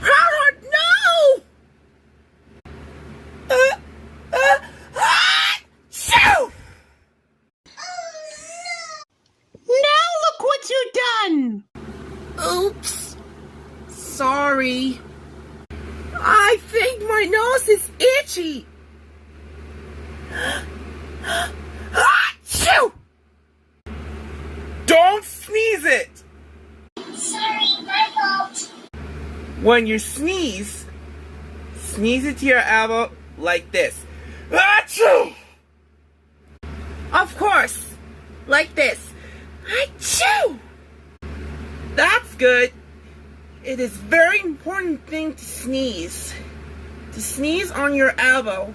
Howard, no! Shoo! Now look what you've done! Oops. Sorry. I think my nose is itchy. Achoo! Don't sneeze it! Sorry, my fault. When you sneeze it to your elbow like this. Achoo! Of course, like this. Achoo! That's good. It is very important thing to sneeze. To sneeze on your elbow.